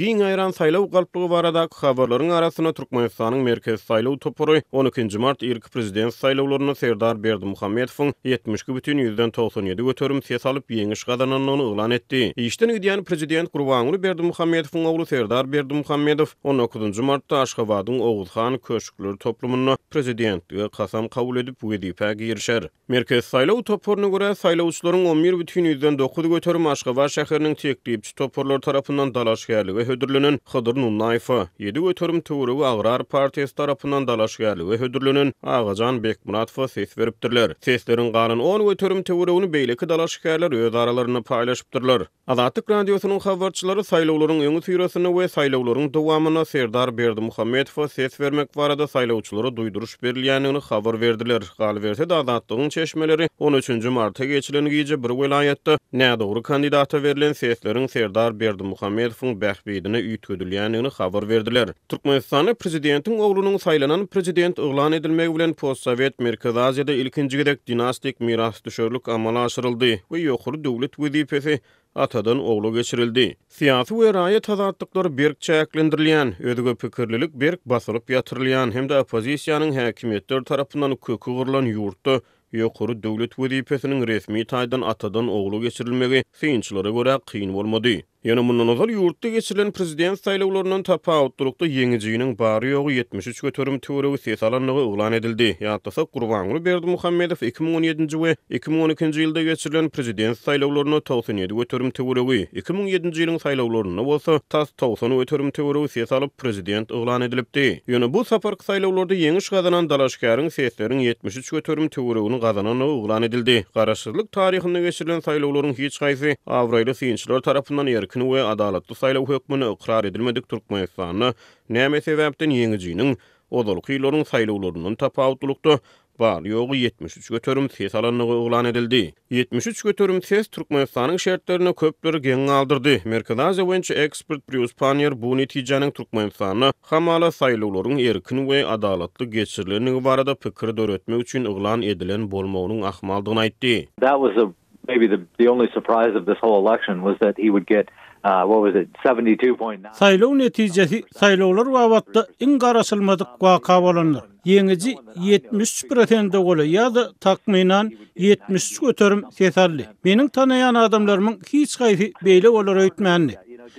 giň aýran saýlaw galplygy barada habarlaryň arasyna Türkmenistanyň merkez saýlaw topory 12 mart ilk prezident saýlawlaryna Serdar Berdimuhammedowyň 70,97 götürüm ses alyp ýeňiş gazananyny oglan etdi. Işden gidýän prezident Gurbanuly Berdimuhammedowyň ogly Serdar Berdimuhammedow 19 martda Aşgabatyň Oğuzhan köşkleri toplumyny prezidentlige kasam kabul edip wezipä girişer. Merkez saýlaw toporyna görä saýlawçylaryň 11,9 götürüm Aşgabat şäheriniň teklipçi toporlar tarapyndan dalaşgärligi hödürlenen Hydyr Nunnaýew, 7 götürüm töweregi Agrar Partiýasy tarapyndan dalaşgärligi hödürlenen Agajan Bekmuratow ses beripdirler. Sesleriň galan 10 götürüm töweregini beýleki dalaşgärler öz aralaryna paýlaşypdyrlar. Azatlyk radiosynyň habarçylary saýlawlaryň öňü süýresini we saýlawlaryň dowamyna Serdar Berdimuhammedow ses bermek barada saýlawçylara duýduruş berilýänini habar berdiler. Galbertde Azatlygyň çeşmeleri 13 marta geçilen gece bir vilayetde nädogry kandidata verilen sesleriň Serdar Berdimuhammedowyň bähbidine üýtgedilýänini habar berdiler. Türkmenistanyň prezidentiň oglunyň saýlanan prezident oglan edilmegi bilen Postsovet Merkez Aziýada ilkinji gedek dinastik miras düşerlik amala aşyryldy we ýokary döwlet wezipesi atadan oglu geçirildi. Siyasi we raýat azatlyklary berk çäklendirilýän, özüge pikirlilik berk basylyp ýatyrylýan hem de opozisiýanyň häkimetler tarapyndan kökü gurulan ýurtda ýokary döwlet wezipesiniň resmi taýdan atadan oglu geçirilmegi synçylara görä kyn bolmady. Ýöne mundan ozal ýurtda geçirilen prezident saýlawlarynyň tapawutlukda ýeňijiginiň bary ýogy 73 götürüm töweregi ses alanlygy oglan edildi. Ýa-da Gurbanuly Berdimuhammedow 2017-nji we 2012-nji ýylda geçirilen prezident saýlawlaryny 97 götürüm töweregi, 2007-nji ýylyň saýlawlaryny bolsa 90 götürüm töweregi ses alyp prezident oglan edilipdi. Ýöne bu saparky saýlawlarda ýeňiş gazanan dalaşgaryň sesleriň 73 götürüm töweregini gazanany oglan edildi. Garaşdyrlyk taryhynda geçirilen saýlawlaryň hiç gaýsy awraýly synçylar tarapyndan we adalatly saýlaw hökmüne ikrar edilmedik Türkmenistanyň näme sebäpden ýeňijiginiň odalyk ýyllaryň saýlawlarynyň tapawutlukda bary ýogy 73 götürüm ses alanlygy oglan edildi. 73 götürüm ses Türkmenistanyň şertlerine köpleri geň aldyrdy. Merkez Aziýa boýunça ekspert Bruce Panier bu netijäniň Türkmenistanyň hamala saýlawlaryň erkin we adalatly geçirilenigi barada pikir döretmek üçin oglan edilen bolmagynyň ahmaldygyny aýtdy. That was maybe the only surprise of this whole election was that he would get 72.9. Saýlaw netijesi saýlawlar wagtda iň garaşylmadyk waka bolanlar. Ýeňiji 73% goly ýa-da takminan 73 götürüm ses aldy. Meniň tanaýan adamlarymyň hiç gaýsy beýle bolar öýtmänli.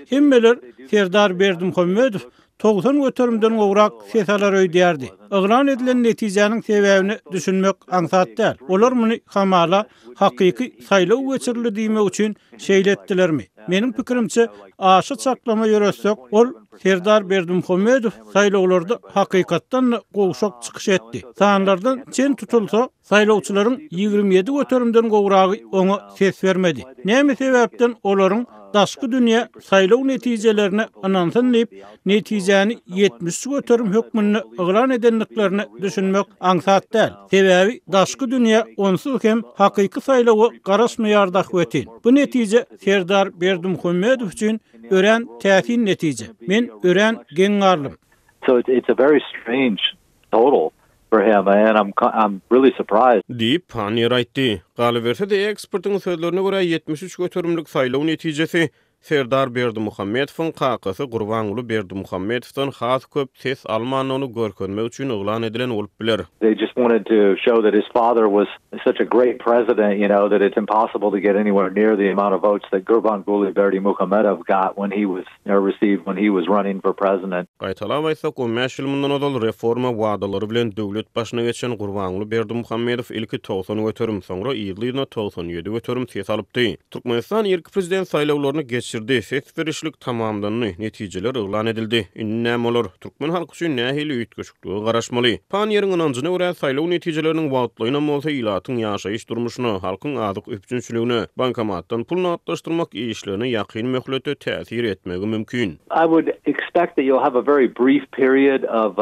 Hemmeler Serdar Berdimuhammedow 90 götürümden gowrak ses alar öýdýärdi. Oglan edilen netijäniň sebäbini düşünmek aňsat däl. Olar muny hamala hakyky saýlaw geçirildi diýmek üçin şeýletdilermi? Meniň pikirimçe aşy çaklama ýöresek, ol Serdar Berdimuhammedow saýlawlarda hakykatdan gowşak çykyş etdi. Sanlardan çen tutulsa, saýlawçylaryň 27 götürümden gowragy oňa ses bermedi. Näme sebäpden olaryň daşky dünýä saýlaw netijelerini anansanlyp, netijäni 70 götürüm hökmüni oglan edenliklerini düşünmek aňsat däl. Sebäbi daşky dünýä onsuz hem hakyky saýlawy garaşmaýardak wetin. Bu netije Serdar Berdimuhammedow üçin ören täsir netije. Men ören geň garlym. So it's a very strange total for him, and I'm really surprised. Diýip Panier aýtdy. Galbertde ekspertiň sözlerine görä 73 götürümlik saýlaw netijesi Serdar Berdimuhammedowyň kakasy Gurbanuly Berdimuhammedowdan has köp ses almanyny görkezmek üçin oglan edilen bolup biler. They just wanted to show that his father was such a great president, you know, that it's impossible to get anywhere near the amount of votes that Gurbanuly Berdimuhammedow got when he was received when he was running for president. Gaýtalap aýtsak, 15 ýyl mundan odal reforma wadalary bilen döwlet başyna geçen Gurbanuly Berdimuhammedow ilki 90 götürüm, soňra ýylyna 97 götürüm ses alypdy. Türkmenistan ilk prezident saýlawlaryny geçirdi. Ses berişlik tamamlanyny, netijeler oglan edildi. Näme bolar? Türkmen halky üçin nähili üýtgeçikli garaşmaly. Paniyeriň anancına görä saýlaw netijeleriniň wagtlygyna bolsa ýylatyň ýaşaýyş durmuşyna, halkyň azyk öpçünçiligine, bankomatdan pul atlaşdyrmak işlerine ýakyn möhlete täsir etmegi mümkin. I would expect that you'll have a very brief period of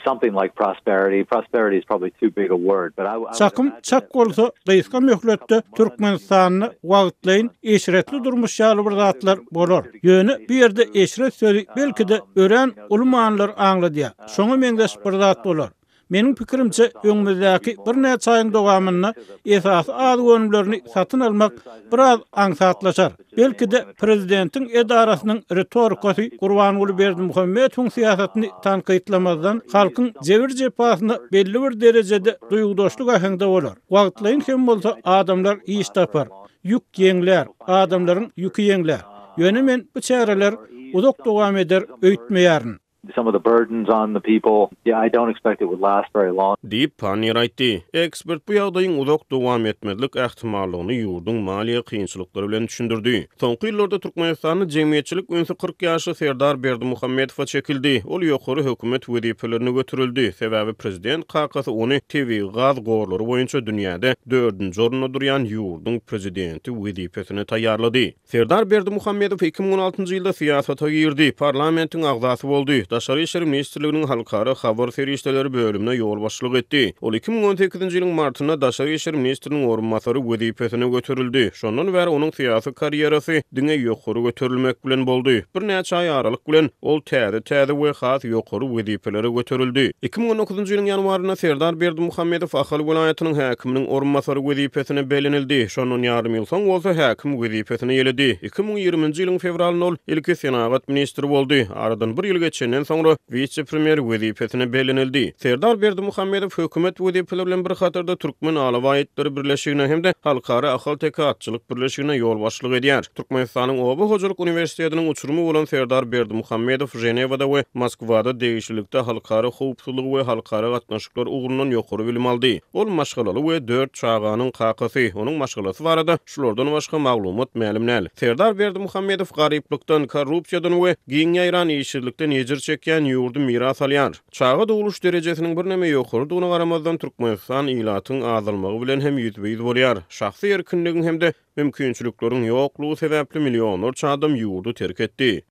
something like prosperity. Prosperity is probably too big a word, but Çakym çak bolsa, gysga möhletde Türkmenistanyny wagtlaýyn eşretli durmuş ýaly bir zatlar bolar. Ýöne bir ýerde eşret sözi belki de ören ulmanlar aňladýar. Şoňa meňdeş bir zat bolar. Meniň pikirimçe öňümüzdäki bir näçe aýyň dowamyna esasy az gönümlerini satyn almak biraz aňsatlaşar. Belki de prezidentiň edarasynyň retorikasy Gurbanguly Berdimuhammedowyň siýasatyny tanqidlamazdan halkyň jebir jepasyna belli bir derejede duýgudaşlyk ahengde bolar. Wagtlaryň hem bolsa adamlar iş tapar. Yük ýeňler, adamlaryň ýüki ýeňler. Ýöne men bu çäreler uzak dowam eder, öýtmeýärin. Some of the burdens on the people. Yeah, I don't expect it would last very long. Diýip Panier aýtdy. Ekspert bu ýagdaýyň uzak dowam etmezlik ähtimallygyny ýurdun maliýe kynçylyklary bilen düşündirdi. Soňky ýyllarda Türkmenistanyň jemgyýetçilik öňsü 40 ýaşly Serdar Berdimuhammedow çekildi. Ol ýokary hökümet wezipelerini götürildi. Sebäbi prezident kakasy ony TV gaz gorlary boýunça dünýäde 4-nji orunda durýan ýurdun prezidenti wezipesine taýýarlady. Serdar Berdimuhammedow 2016-njy ýylda siýasata girdi. Parlamentiň agzasy boldy. Daşary işler ministrliginiň halkara habar ferişdeleri bölümine ýol başçylyk etdi. Ol 2018-nji ýylyň martyna Daşary işler ministriniň orunmasary wezipesine götürildi. Şondan bäri onuň syýasy karýerasy diňe ýokary götürilmek bilen boldy. Bir näçe aý aralyk bilen ol täze we has ýokary wezipelere götürildi. 2019-njy ýylyň ýanwaryna Serdar Berdimuhammedow Ahal welaýatynyň häkiminiň orunmasary wezipesine belenildi. Şondan ýarym ýyl soň bolsa häkim wezipesine ýeledi. 2020-nji ýylyň fevralyna ol ilki senagat ministri boldy. Aradan bir ýyl geçenden soňra vice-premier wezipesine belenildi. Serdar Berdimuhammedow hökümet wezipeleri bilen bir hatarda Türkmen alawaýetleri birleşigine hem de halkara ahal tekatçylyk birleşigine ýol başçylyk edýär. Türkmenistanyň Oba Hojalyk Universitetiniň uçurumy bolan Serdar Berdimuhammedow Jenewada we Moskwada degişlikde halkara howpsuzlyk we halkara gatnaşyklar ugrunan ýokary bilim aldy. Ol maşgalaly we 4 çağanyň kakasy. Onuň maşgalasy barada şulardan başga maglumat mälim näl. Serdar Berdimuhammedow garyplykdan, korrupsiýadan we giň ýaýran işçilikden ejir çekýän ýurdu miras alýar. Çağa dowuluş derejesiniň bir näme ýokarydygyna garamazdan Türkmenistan ýylatyň azalmagy bilen hem ýüzbeýiz bolýar. Şahsy erkinligiň hem de mümkinçilikleriň ýoklugy sebäpli millionlarça adam ýurdu terk etdi.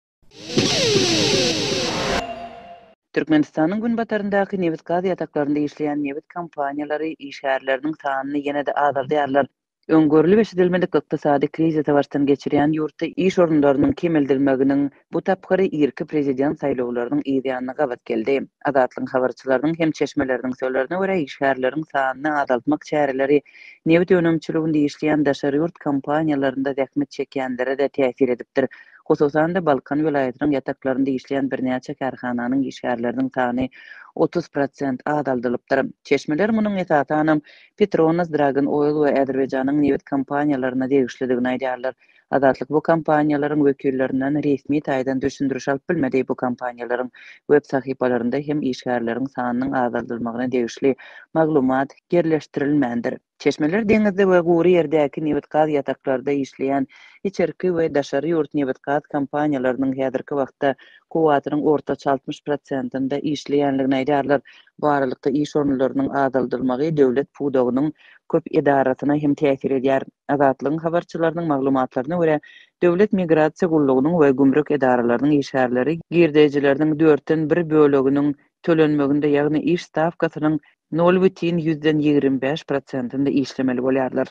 Türkmenistanyň gün bataryndaky newit gaz ýataklarynda işleýän newit kompaniýalary işgärleriniň sanyny ýene-de azaldyarlar. Öňgörüli beşdilmelik ykdysady krizi tawaşdan geçirýän ýurtda iş orunlarynyň kemildilmeginiň bu tapgary irki prezident saýlawlarynyň ýa-da gawat geldi. Adatlyň habarçylarynyň hem çeşmeleriniň söýlerine görä işgärleriň sanyny azaltmak çäreleri newit önümçiliginde işleýän daşary ýurt kompaniýalarynda zähmet çekýänlere de täsir edipdir. Hususan da Balkan vilayatynyň ýataklarynda işleýän bir näçe karhananyň işgärleriniň sany 30% azaldylypdyr. Çeşmeler munyň esatanam Petronas Dragon Oil we Azerbaýjanyň newit kompaniýalaryna degişlidigini aýdýarlar. Adatlyk bu kompaniýalaryň wekillerinden resmi taýdan düşündiriş alyp bilmedi. Bu kompaniýalaryň web sahypalarynda hem işgärleriň sanynyň azaldylymagyna degişli maglumat gerleşdirilmändir. Çeşmeler deňizde we gury ýerdäki newit gaz ýataklarynda işleýän içerki we daşary ýurt newit gaz kompaniýalarynyň häzirki wagtda kuwatynyň ortaça 60%-nda işleýänligini aýdýarlar. Bu aralykda iş orunlarynyň azaldylymagy döwlet pudagynyň köp edarasyna hem täsir edýär. Azatlygyň habarçylarynyň maglumatlaryna görä, döwlet migrasiýa gullugynyň we gümrük edaralarynyň işgärleri girdejileriniň 4-den 1 böleginiň tölenmeginde, ýagny iş stavkasynyň 0,25%-nda işlemeli bolýarlar.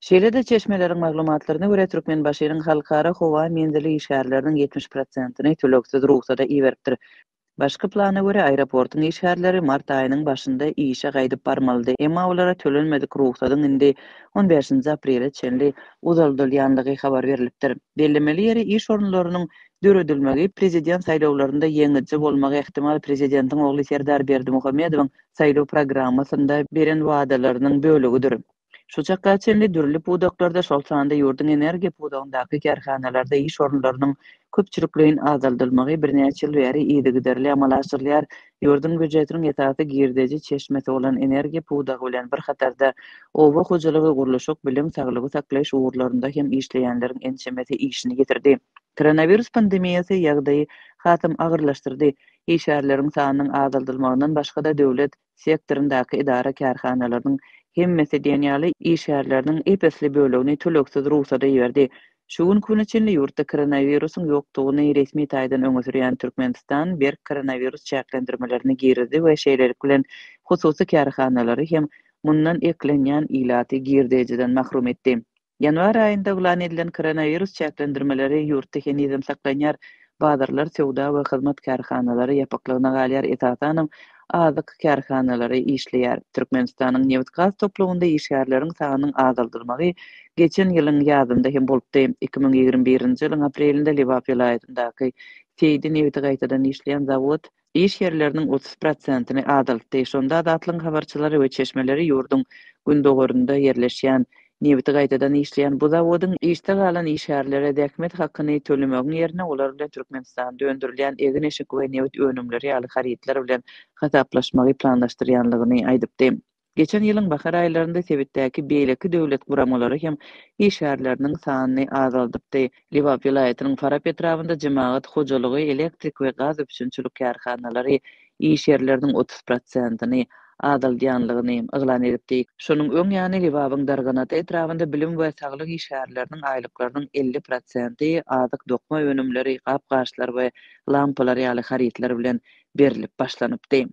Şeýle-de çeşmeleriň maglumatlaryna görä Türkmenbaşynyň halkara howa menzili işgärleriniň 70%-ni töleksiz ruhsata iýeripdir. Başka plana görä aeroportyň işgärleri mart aýynyň başynda işe gaýdyp barmalydy. Emma olara tölenmedik ruhsatyň indi 15 aprele çenli uzaldylýanlygy habar berilipdir. Bellemeli ýeri iş orunlarynyň döredilmegi prezident saýlawlarynda ýeňici bolmagy ähtimal prezidentiň ogly Serdar Berdimuhammedowyň saýlaw programmasynda beren wadalarynyň bölegidir. Şu çakka çenli dürli pudaklarda şol sanda ýurdun energiýa pudagyndaky karhanalarda iş orunlarynyň köpçülikliğin azaldylmagy bir näçe ýyl bäri ýygyderli amal aşyrýar. Ýurdun büdjetiniň ýetaty girdeji çeşmesi bolan energiýa pudagy bilen bir hatarda owa hojalygy gurulşyk bilim saglygy saklaýyş uğurlarynda hem işleýänleriň ençemeti işini getirdi. Koronavirus pandemiýasy ýagdaýy hatym agyrlaşdyrdy. İşgärleriň sanynyň azaldylmagyndan başga da döwlet sektorundaky idara karhanalarynyň hemmesi dünýäli işgärleriniň epesli bölegini töleksiz ruhsata ýerdi. Şu gün köneçenli ýurtda koronavirusyň ýokdugyny resmi taýdan öňe sürýän Türkmenistan bir koronavirus çäklendirmelerini girdi we şeýlerik bilen hususy karhanalary hem mundan eklenýän ilaty girdejiden mahrum etdi. Ýanwar aýynda ulan edilen koronavirus çäklendirmeleri ýurtda nizam saklanýar bazarlar, sowda we hyzmat karhanalary ýapyklygyna galýar. Esatanam azyk kärhanalary işleýär. Türkmenistanyň neft gaz toplawynda işgärleriň sanyny azaldyrmagy geçen ýylyň ýazynda hem bolupdy. 2021-nji ýylyň aprelinde Liwap vilayatyndaky Seydi neft gaýtadan işleýän zawod iş yerlerinin 30%'ni azaltdy. Şonda zatlyň habarçylary we çeşmeleri ýurdun gündogorunda yerleşýän nefti gaýtadan işleýän bu zawodun işde galan işgärlere däkmet hakyny tölemegiň ýerine olar bilen Türkmenistanda döndürilýän egin eşik we neft önümleri ýaly haritler bilen hasaplaşmagy planlaşdyrýanlygyny aýdypdy. Geçen ýylyň bahar aýlarynda Sebitdäki beýleki döwlet guramalary hem işgärleriniň sanyny azaldypdy. Liwap vilayatynyň Farap etrawynda jemaat hojalygy, elektrik we gaz öpüşünçilik kärhanalary iş yerleriniň 30%'ni azaldýanlygyny eglan edipdi. Şonuň öň ýany Liwapyň Darganaty etrawynda bilim we saglyk işgärleriniň aýlyklarynyň 50%y azyk dokma önümleri, gapgaçlar we lampalar ýaly haritler bilen berilip başlanypdy.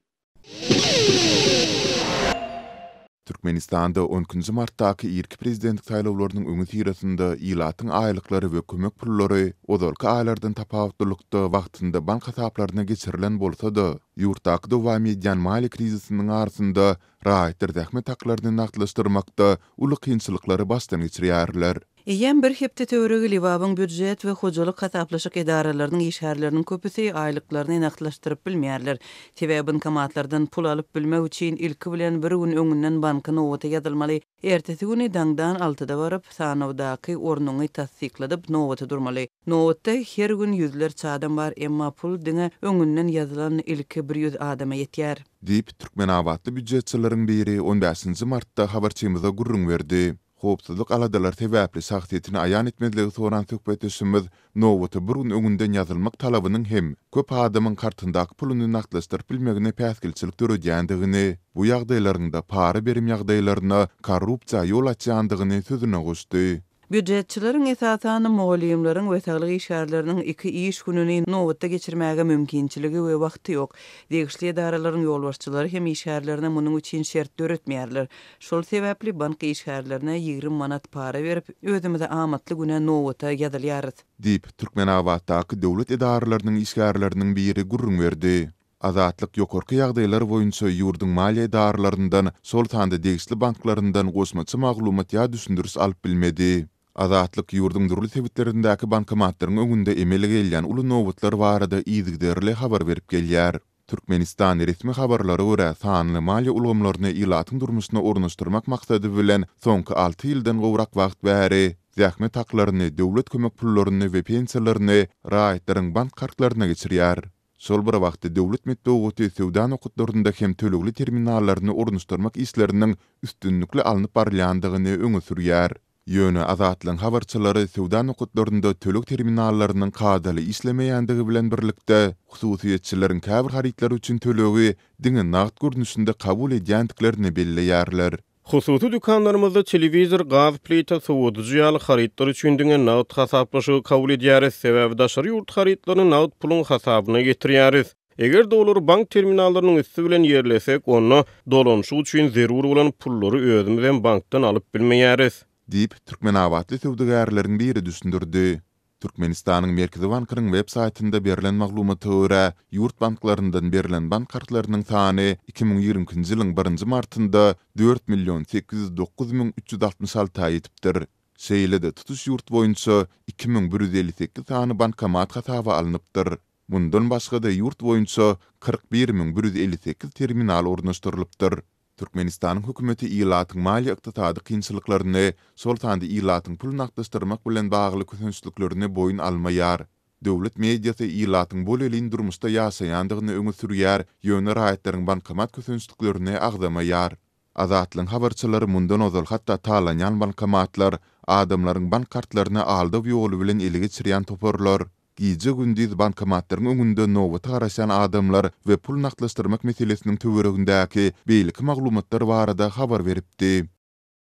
Türkmenistanda 10-njy martdaky ilk prezidentlik saýlawlarynyň öňü tirasynda ýylatyň aýlyklary we kömek pullary ozalky aýlardan tapawutlykda wagtynda bank hasaplaryna geçirilen bolsa-da, ýurtdaky dowamy edýän mali krizisiniň arasynda raýatlar zähmet haklaryny naklaşdyrmakda uly kynçylyklary başdan geçirýärler. Eýen bir hepde töweregi Liwapyň büdjet we hojalyk hasaplaşyk edaralarynyň işgärleriniň köpüsi aýlyklaryny naklaşdyryp bilmeýärler. Sebäbi bankomatlardan pul alyp bilmek üçin ilki bilen bir gün öňünden banka nowata ýazylmaly. Ertesi güni daňdan 6-da baryp sanawdaky ornuny tasdikladyp nowata durmaly. Nowatda her gün ýüzler çadam bar, emma pul diňe öňünden ýazylan ilki 100 adama ýetýär. Diýip Türkmen awatly büdjetçileriň biri 15-nji martda habarçymyza gurrun berdi. Hopsuzluk aladalar sebäpli şahsiýetini aýan etmedligi soran söhbetişimiz nowata bir gün öňünden ýazylmak talabynyň hem köp adamyň kartyndaky puluny naklaşdyryp bilmegine päskilçilik döredýändigini, bu ýagdaýlarynda para berim ýagdaýlaryna korrupsiýa ýol açýandygyny sözüne goşdy. Büdjetçileriň esasany mugallimleriň we saglyk işgärleriniň iki iş gününi nowatda geçirmäge mümkinçiligi we wagty ýok. Degişli edaralaryň ýolbaşçylary hem işgärlerine munyň üçin şert döretmeýärler. Şol sebäpli bank işgärlerine 20 manat para berip özümizde amatly güne nowata ýazylýarys. Diýip Türkmen awatdaky döwlet edaralarynyň işgärleriniň biri gurrun berdi. Azatlyk ýokarky ýagdaýlar boýunça ýurdun maliýe edaralarynyň sol tanda degişli banklaryndan gosmaçy maglumat ýa düşündürüs alyp bilmedi. Azatlyk ýurdun durly sebitlerindäki bankomatlaryň öňünde emeli gelýän uly nowatlar barada ýygyderli habar berip gelýär. Türkmenistan resmi habarlary görä sanly maliýe ulgamlaryny ýylatyň durmuşyna ornaşdyrmak maksady bilen soňky 6 ýyldan gowrak wagt bäri zähmet haklaryny, döwlet kömek pullaryny we pensiýalaryny raýatlaryň bank kartlaryna geçirýär. Şol bir wagtda döwlet medeniýeti sowda nokatlarynda hem tölegli terminallaryny ornaşdyrmak işleriniň üstünlikli alınıp barýandygyny öňe sürýär. Ýöne azatlyň habarçylary sowda nokatlarynda töleg terminallarynyň kadaly işlemeýändigi bilen birlikde hususiýetçileriň käbir haritler üçin tölegi diňe nagt görnüşinde kabul edýändiklerini belleýärler. Hususi dükanlarymyzda telewizor, gaz plita, sowadyjy ýaly haritlar üçin diňe nagt hasaplaşygy kabul edýäris. Sebäbi daşary ýurt haritlaryny nagt pulun hasabyna getirýäris. Eger dolar bank terminallarynyň üstü bilen ýerlesek, onu dolanşy üçin zerur bolan pullary özümizden bankdan alyp bilmeýäris. Diýip Türkmen awatly sowdagärleriň biri düşündirdi. Türkmenistanyň Merkezi Bankynyň web saýtynda berilen maglumata görä, ýurt banklaryndan berilen bank kartlarynyň sany 2020-nji ýylyň 1-nji martynda 4.809.366 ýetipdir. Şeýlede tutuş ýurt boýunça 2158 sany bankomat hasaby alınıpdyr. Mundan başga-da ýurt boýunça 41.158 terminal ornaşdyrylypdyr. Türkmenistanyň hökümeti ýylatyň maliýe ykdysady kynçylyklaryny, şol tanda ýylatyň pul naklaşdyrmak bilen bagly kösünçliklerini boyun almaýar. Döwlet mediýasy ýylatyň bol elin durmuşda ýaşaýandygyny öňe sürýär, ýöne raýatlaryň bankomat kösünçliklerini agdamaýar. Azatlyň habarçylary mundan ozal hatda talanýan bankomatlar, adamlaryň bank kartlaryny aldyp ýoly bilen ele geçirýän toporlar, gije gündüz bankomatlaryň öňünde nowata garaşan adamlar we pul naklaşdyrmak meselesiniň töweregindäki beýleki maglumatlar barada habar beripdi.